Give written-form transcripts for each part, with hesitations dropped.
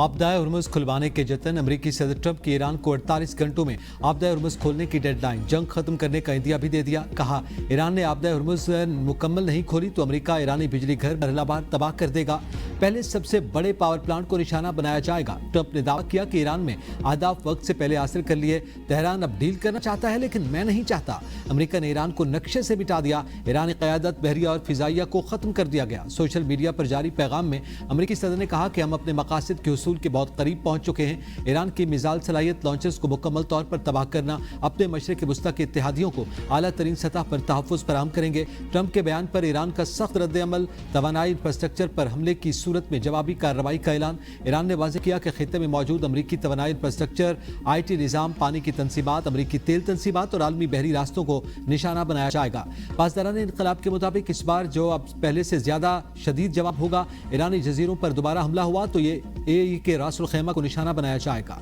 आबदाए Hormuz खुलवाने के जतन। अमरीकी सदर ट्रंप की ईरान को 48 घंटों में आबदाए हुर्मुज़ खोलने की डेडलाइन। जंग खत्म करने का इंदिया भी दे दिया। कहा ईरान ने आबदाए हुर्मुज़ मुकम्मल नहीं खोली तो अमरीका ईरानी बिजली घर मरहलाबार तबाह कर देगा। पहले सबसे बड़े पावर प्लांट को निशाना बनाया जाएगा। ट्रंप ने दावा किया कि ईरान में अहदाफ वक्त से पहले हासिल कर लिए। तेहरान अब डील करना चाहता है लेकिन मैं नहीं चाहता। अमरीका ने ईरान को नक्शे से मिटा दिया। ईरानी क़यादत बहरिया और फिजाइया को खत्म कर दिया गया। सोशल मीडिया पर जारी पैगाम में अमरीकी सदर ने कहा कि हम अपने मकासद के हुसूल के बहुत करीब पहुंच चुके हैं। ईरान की मिसाइल सलाहियत लॉन्चर्स को मुकम्मल तौर पर तबाह करना, अपने मशरिक़ वुस्ता के इत्तेहादियों को आला तरीन सतह पर तहफ़्फ़ुज़ फराहम करेंगे। ट्रंप के बयान पर ईरान का सख्त रद्द-ए-अमल। तवानाई इंफ्रास्ट्रक्चर पर हमले की सूरत में जवाबी कार्रवाई का ऐलान। ईरान ने वाज़ेह किया कि खित्ते में मौजूद अमरीकी तवानाई इंफ्रास्ट्रक्चर, IT निज़ाम, पानी की तनसीबात, अमरीकी तेल तनसीबात और आलमी बहरी रास्तों को निशाना बनाया जाएगा। पासदारान इनक़लाब के मुताबिक इस बार जो अब पहले से ज़्यादा शदीद जवाब होगा। ईरानी जजीरों पर दोबारा हमला हुआ तो ये AE के रासुल खैमा को निशाना बनाया जाएगा।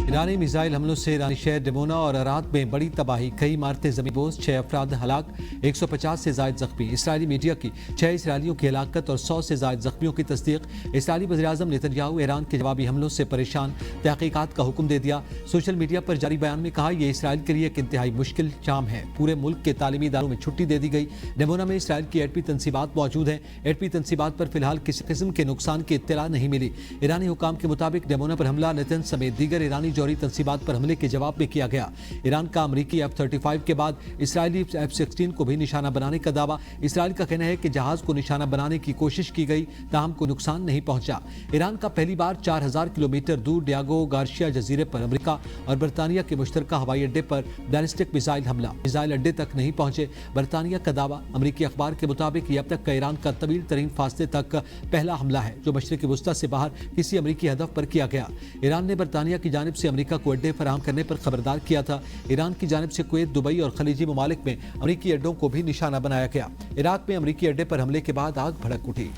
ईरानी मिसाइल हमलों से ईरानी शहर डिमोना और अरात में बड़ी तबाही। कई इमारतें ज़मींदोज़, 6 अफराद हलाक, 150 से ज़ायद ज़ख्मी। इसराइली मीडिया की 6 इसराइलियों की हलाकत और 100 से ज़ायद ज़ख्मियों की तस्दीक। इसराइली वज़ीर-ए-आज़म नेतन्याहू ईरान के जवाबी हमलों से परेशान, तहक़ीक़ात का हुक्म दे दिया। सोशल मीडिया पर जारी बयान में कहा यह इसराइल के लिए एक इंतहाई मुश्किल शाम है। पूरे मुल्क के तालीमी इदारों में छुट्टी दे दी गई। डिमोना में इसराइल की एटमी तनसीबात मौजूद हैं। एटमी तनसीबात पर फिलहाल किसी किस्म के नुकसान की इत्तला नहीं मिली। ईरानी हुकाम के मुताबिक डिमोना पर हमला नेतन समेत दीगर ईरानी जौहरी तनसीबात पर हमले के जवाब में किया गया। ईरान का अमरीकी F-35 के बाद इसराइली F-16 को भी निशाना बनाने का दावा। इसराइल का कहना है कि जहाज को निशाना बनाने की कोशिश की गई, ताहम को नुकसान नहीं पहुंचा। ईरान का पहली बार 4000 किलोमीटर दूर डियागो गार्शिया जजीरे पर अमेरिका और बरतानिया के मुश्तरका हवाई अड्डे पर बैलिस्टिक मिसाइल हमला। मिसाइल अड्डे तक नहीं पहुंचे, बरतानिया का दावा। अमरीकी अखबार के मुताबिक यह अब तक का ईरान का तवील तरीन फासले तक पहला हमला है जो मशरिक़ वुस्ता से बाहर किसी अमरीकी हदफ पर किया गया। ईरान ने बरतानिया की जानिब से अमरीका को अड्डे फराहम करने पर खबरदार किया था। ईरान की जानिब से कुवैत, दुबई और खलीजी ममालिक में अमरीकी अड्डों को भी निशाना बनाया गया। इराक में अमरीकी अड्डे पर हमले के बाद आग भड़क उठी।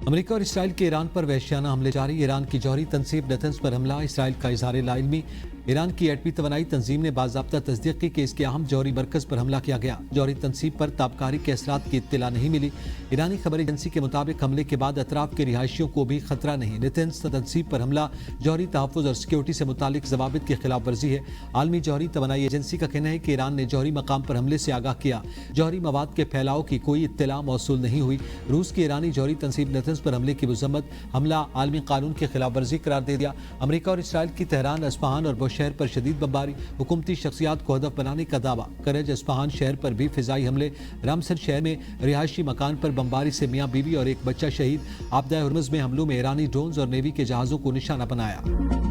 अमेरिका और इसराइल के ईरान पर वहशियाना हमले जारी। ईरान की जौहरी तनसीब नतन्स पर हमला। इसराइल का इज़हार लाइल्मी। ईरान की एटमी तवानाई तंजीम ने बाज़ाब्ता तस्दीक की कि इसके अहम जौहरी मरकज़ पर हमला किया गया। जौहरी तनसीब पर ताबकारी के असरात की इत्तला नहीं मिली। ईरानी खबर एजेंसी के मुताबिक हमले के बाद अतराफ के रिहायशियों को भी खतरा नहीं। नेतन्स तनसीब पर हमला जौहरी तहफ़्फ़ुज़ और सिक्योरिटी से मुतालिक ज़वाबित की खिलाफ वर्जी है। आलमी जौहरी तवानाई एजेंसी का कहना है कि ईरान ने जौहरी मकाम पर हमले से आगाह किया। जौहरी मवाद के फैलाव की कोई इत्तला मौसूल नहीं हुई। रूस की ईरानी जौहरी तनसीब नेतन्स पर हमले की मज़म्मत, हमला आलमी कानून की खिलाफ वर्जी करार दे दिया। अमरीका और इसराइल की तेहरान, अस्फ़हान और बुशहर पर शदीद बमबारी, हुकूमती शख्सियात को हदफ बनाने का दावा। करज अस्फ़हान शहर पर भी फिजाई हमले। रामसन शहर में रिहायशी मकान पर बमबारी से मियाँ बीवी और एक बच्चा शहीद। आबदाए हुर्मुज़ में हमलों में ईरानी ड्रोन्स और नेवी के जहाज़ों को निशाना बनाया।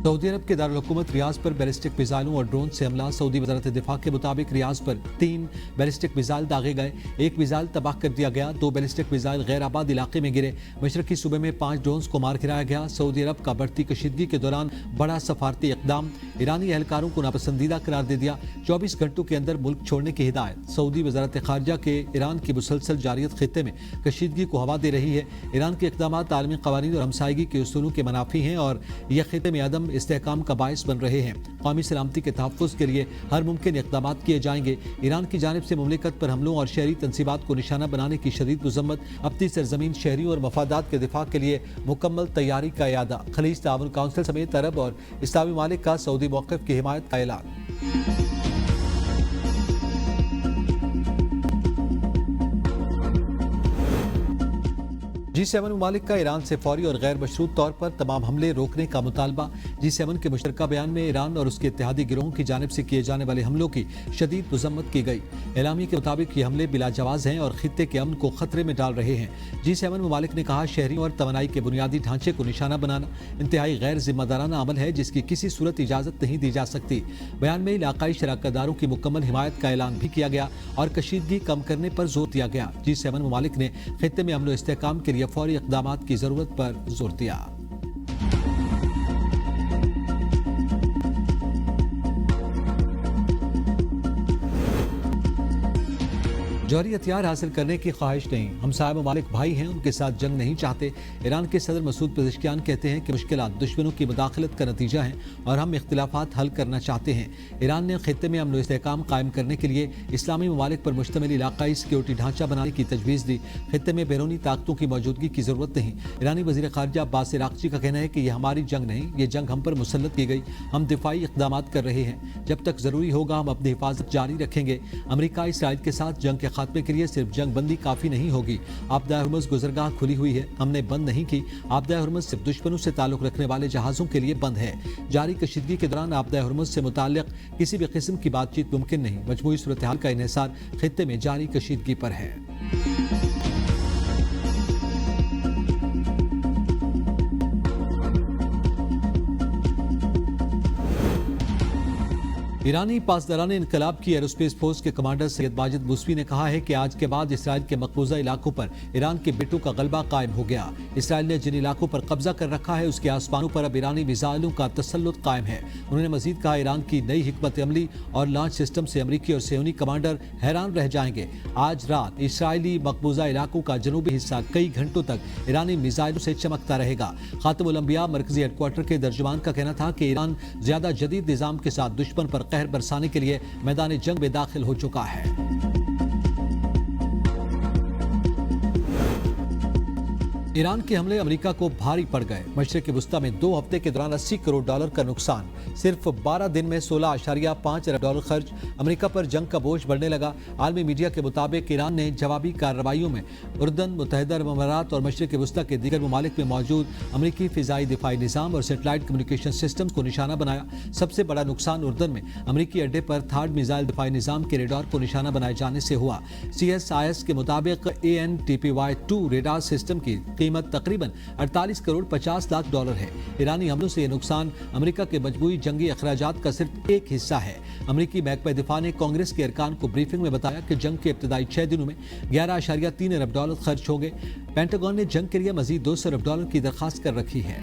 सऊदी अरब के दारुल हुकूमत रियाज पर बैलिस्टिक मिसाइलों और ड्रोन से हमला। सऊदी वज़ारत दिफा के मुताबिक रियाज पर 3 बैलिस्टिक मिसाइल दागे गए, 1 मिसाइल तबाह कर दिया गया, 2 बैलिस्टिक मिसाइल गैर आबाद इलाके में गिरे। मशरक़ी सूबे में 5 ड्रोन्स को मार गिराया गया। सऊदी अरब का बढ़ती कशीदगी के दौरान बड़ा सफारती इक़दाम। ईरानी एहलकारों को नापसंदीदा करार दे दिया। 24 घंटों के अंदर मुल्क छोड़ने की हिदायत। सऊदी वज़ारत ख़ारिजा के ईरान की मुसलसल जारियत खित्ते में कशीदगी को हवा दे रही है। ईरान के इक़दामात आलमी क़वानीन और हमसायगी के उसूलों के मनाफी हैं और यह खित्ते में अदम इस्तेहकाम का बाइस बन रहे हैं। कौमी सलामती के तहफ़्फ़ुज़ के लिए हर मुमकिन इक़दामात किए जाएंगे। ईरान की जानिब से मुमलिकत पर हमलों और शहरी तनसीबात को निशाना बनाने की शदीद मज़म्मत। अपनी सरजमीन, शहरियों और मफादात के दिफा के लिए मुकम्मल तैयारी का इयादा। खलीज ताउन काउंसिल समेत अरब और इस्लामी मालिक का सऊदी मौक़िफ़ की हिमायत का ऐलान। G7 ममालिक का ईरान से फौरी और गैर मशरूत तौर पर तमाम हमले रोकने का मुतालबा। G7 के मुश्तरका बयान में ईरान और उसके इत्तेहादी गिरोहों की जानिब से किए जाने वाले हमलों की शदीद मज़म्मत की गई। एलामी के मुताबिक ये हमले बिलाजवाज़ हैं और खित्ते के अमन को खतरे में डाल रहे हैं। G7 ममालिक ने कहा शहरियों और तवानाई के बुनियादी ढांचे को निशाना बनाना इंतहाई गैर जिम्मेदाराना अमल है जिसकी किसी सूरत इजाज़त नहीं दी जा सकती। बयान में इलाकाई शराकतदारों की मुकम्मल हिमायत का ऐलान भी किया गया और कशीदगी कम करने पर जोर दिया गया। G7 ममालिक ने खित्ते में अमन व इस्तेहकाम के लिए लिए फौरी इक़दामात की ज़रूरत पर जोर दिया। जौहरी हथियार हासिल करने की ख्वाहिश नहीं, हमसाया ममालिक भाई हैं, उनके साथ जंग नहीं चाहते। ईरान के सदर मसूद पेज़ेश्कियान कहते हैं कि मुश्किलात दुश्मनों की मुदाखलत का नतीजा हैं और हम इख्तिलाफात हल करना चाहते हैं। ईरान ने खित्ते में अमन व इस्तेहकाम कायम करने के लिए इस्लामी ममालिक पर मुश्तमिल इलाकाई सिक्योरिटी ढांचा बनाने की तजवीज़ दी। खित्ते में बैरूनी ताकतों की मौजूदगी की ज़रूरत नहीं। ईरानी वज़ीर ख़ारिजा अब्बास इराक़ची का कहना है कि यह हमारी जंग नहीं, ये जंग हम पर मुसल्लत की गई। हम दिफाई इक़दामात कर रहे हैं, जब तक ज़रूरी होगा हम अपनी हिफाजत जारी रखेंगे। अमरीका इसराइल के साथ जंग के खात्मे के लिए सिर्फ जंग बंदी काफी नहीं होगी। आपदा हुर्मुज़ गुज़रगाह खुली हुई है, हमने बंद नहीं की। आपदा हुर्मुज़ सिर्फ दुश्मनों से ताल्लुक़ रखने वाले जहाज़ों के लिए बंद है। जारी कशीदगी के दौरान आपदा हुर्मुज़ से मुताल्लिक़ किसी भी किस्म की बातचीत मुमकिन नहीं। मजमूई सूरत हाल का इन्हिसार खित्ते में जारी कशीदगी पर है। ईरानी पासदारान इनकलाब की एरोस्पेस फोर्स के कमांडर सैयद माजिद मूसवी ने कहा है कि आज के बाद इसराइल के मकबूजा इलाकों पर ईरान के बेटों का गलबा कायम हो गया। इसराइल ने जिन इलाकों पर कब्जा कर रखा है उसके आसमानों पर अब ईरानी मिसाइलों का तसल्लुत कायम है। उन्होंने मजीद कहा, ईरान की नई हिकमत अमली और लॉन्च सिस्टम से अमरीकी और सेहूनी कमांडर हैरान रह जाएंगे। आज रात इसराइली मकबूजा इलाकों का जनूबी हिस्सा कई घंटों तक ईरानी मिसाइलों से चमकता रहेगा। खातमुल अंबिया मरकजी हेडक्वार्टर के तर्जुमान का कहना था कि ईरान ज्यादा जदीद निजाम के साथ दुश्मन पर कहर बरसाने के लिए मैदान जंग में दाखिल हो चुका है। ईरान के हमले अमेरिका को भारी पड़ गए। मशरिक़ वुस्ता में 2 हफ्ते के दौरान $80 करोड़ का नुकसान। सिर्फ 12 दिन में $16.5 अरब खर्च। अमेरिका पर जंग का बोझ बढ़ने लगा। आलमी मीडिया के मुताबिक ईरान ने जवाबी कार्रवाइयों में उर्दन, मुत्तहिदा अरब अमारात और मशरिक़ वुस्ता के दीगर ममालिक में मौजूद अमेरिकी फ़िज़ाई दिफाई निज़ाम और सेटेलाइट कम्युनिकेशन सिस्टम को निशाना बनाया। सबसे बड़ा नुकसान उर्दन में अमेरिकी अड्डे पर थर्ड मिसाइल दिफाई निज़ाम के रेडार को निशाना बनाए जाने से हुआ। CSIS के मुताबिक AN/TPY-2 रेडार सिस्टम की कीमत तकरीबन $48 करोड़ 50 लाख है। ईरानी हमलों से यह नुकसान अमेरिका के मजबूरी जंगी अखराजात का सिर्फ एक हिस्सा है। अमेरिकी महकमा दिफा ने कांग्रेस के अरकान को ब्रीफिंग में बताया कि जंग के इब्तदाई 6 दिनों में $11.3 अरब खर्च होंगे। पेंटागन ने जंग के लिए मजीद $200 अरब की दरखास्त कर रखी है।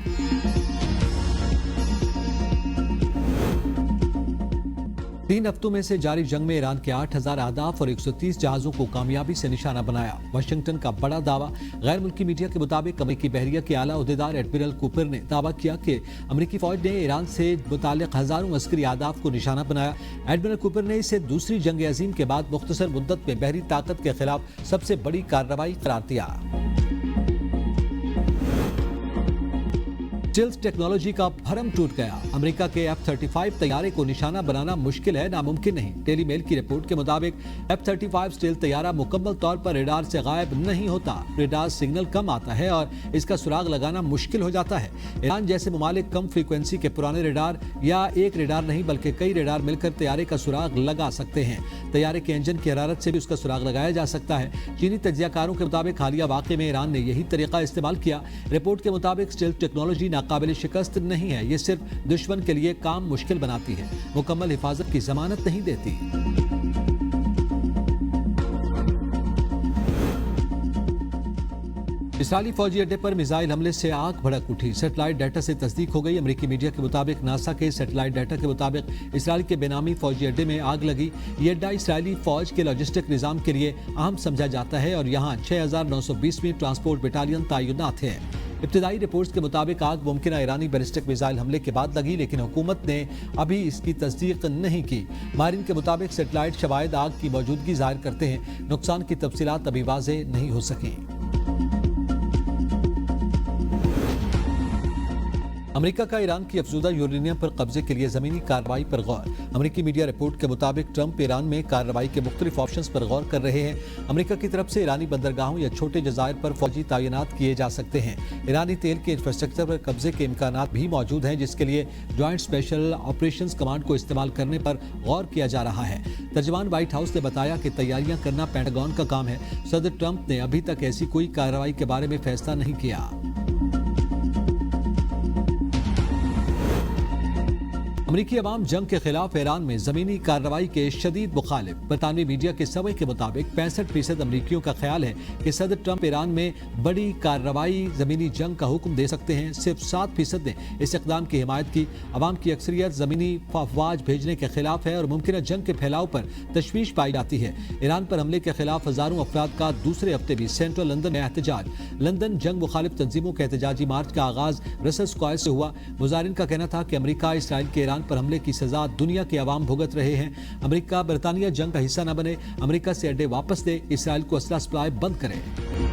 3 हफ्तों में से जारी जंग में ईरान के 8,000 अहदाफ और 130 जहाजों को कामयाबी से निशाना बनाया। वाशिंगटन का बड़ा दावा। गैर मुल्की मीडिया के मुताबिक अमेरिकी बहरिया के आला ओहदेदार एडमिरल कूपर ने दावा किया कि अमेरिकी फौज ने ईरान से मुताल्लिक हजारों अस्करी अहदाफ को निशाना बनाया। एडमिरल कूपर ने इसे दूसरी जंग अजीम के बाद मुख्तसर मुद्दत में बहरी ताकत के खिलाफ सबसे बड़ी कार्रवाई करार दिया। स्टिल्थ टेक्नोलॉजी का भरम टूट गया। अमेरिका के F-35 तैयारे को निशाना बनाना मुश्किल है, नामुमकिन नहीं। डेली मेल की रिपोर्ट के मुताबिक F-35 स्टिल्थ तैयारा मुकम्मल तौर पर रेडार से गायब नहीं होता। रेडार सिग्नल कम आता है और इसका सुराग लगाना मुश्किल हो जाता है। ईरान जैसे ममालिक कम फ्रीक्वेंसी के पुराने रेडार या एक रेडार नहीं बल्कि कई रेडार मिलकर तैयारे का सुराग लगा सकते हैं। तैयारे के इंजन की हरारत से भी उसका सुराग लगाया जा सकता है। चीनी तज्जियाकारों के मुताबिक हालिया वाक़े में ईरान ने यही तरीका इस्तेमाल किया। रिपोर्ट के मुताबिक स्टिल्थ टेक्नोलॉजी काबिल शिकस्त नहीं है, ये सिर्फ दुश्मन के लिए काम मुश्किल बनाती है, मुकम्मल हिफाजत की जमानत नहीं देती। इसराइली फौजी अड्डे पर मिसाइल हमले से आग भड़क उठी। सैटेलाइट डाटा से तस्दीक हो गई। अमेरिकी मीडिया के मुताबिक नासा के सैटेलाइट डाटा के मुताबिक इसराइल के बेनामी फौजी अड्डे में आग लगी। ये अड्डा इसराइली फौज के लॉजिस्टिक निज़ाम के लिए अहम समझा जाता है और यहाँ 6,920वीं ट्रांसपोर्ट बटालियन तैनात है। इब्तिदाई रिपोर्ट्स के मुताबिक आग मुमकिन ईरानी बैलिस्टिक मिसाइल हमले के बाद लगी, लेकिन हुकूमत ने अभी इसकी तस्दीक नहीं की। माहिरीन के मुताबिक सैटेलाइट शवाहिद आग की मौजूदगी जाहिर करते हैं। नुकसान की तफसीलात अभी वाज़ेह नहीं हो सकी। अमेरिका का ईरान की अफजूदा यूरेनियम पर कब्जे के लिए जमीनी कार्रवाई पर गौर। अमेरिकी मीडिया रिपोर्ट के मुताबिक ट्रंप ईरान में कार्रवाई के मुख्तलिफ ऑप्शंस पर गौर कर रहे हैं। अमेरिका की तरफ से ईरानी बंदरगाहों या छोटे जजायर पर फौजी तैनात किए जा सकते हैं। ईरानी तेल के इंफ्रास्ट्रक्चर पर कब्जे के इम्कानात भी मौजूद हैं, जिसके लिए ज्वाइंट स्पेशल ऑपरेशंस कमांड को इस्तेमाल करने पर गौर किया जा रहा है। तर्जुमान व्हाइट हाउस ने बताया कि तैयारियां करना पेंटागन का काम है। सदर ट्रंप ने अभी तक ऐसी कोई कार्रवाई के बारे में फैसला नहीं किया। अमरीकी अवाम जंग के खिलाफ ईरान में जमीनी कार्रवाई के शदीद मुखालिफ। बरतानवी मीडिया के सर्वे के मुताबिक 65% अमरीकियों का ख्याल है कि सदर ट्रंप ईरान में बड़ी कार्रवाई जमीनी जंग का हुक्म दे सकते हैं। सिर्फ 7% ने इस इक़दाम की हिमायत की। अवाम की अक्सरियत जमीनी अफवाज भेजने के खिलाफ है और मुमकिन जंग के फैलाव पर तशवीश पाई जाती है। ईरान पर हमले के खिलाफ हजारों अफराद का दूसरे हफ्ते भी सेंट्रल लंदन में एहतजाज। लंदन जंग मुखालिफ तंजीमों के एहतजाजी मार्च का आगाज रसल स्क्वायर से हुआ। मुजाहिरीन का कहना था कि अमरीका इसराइल के ईरान पर हमले की सजा दुनिया के अवाम भुगत रहे हैं। अमरीका बरतानिया जंग का हिस्सा न बने, अमरीका से अड्डे वापस दे, इसराइल को असला सप्लाई बंद करे।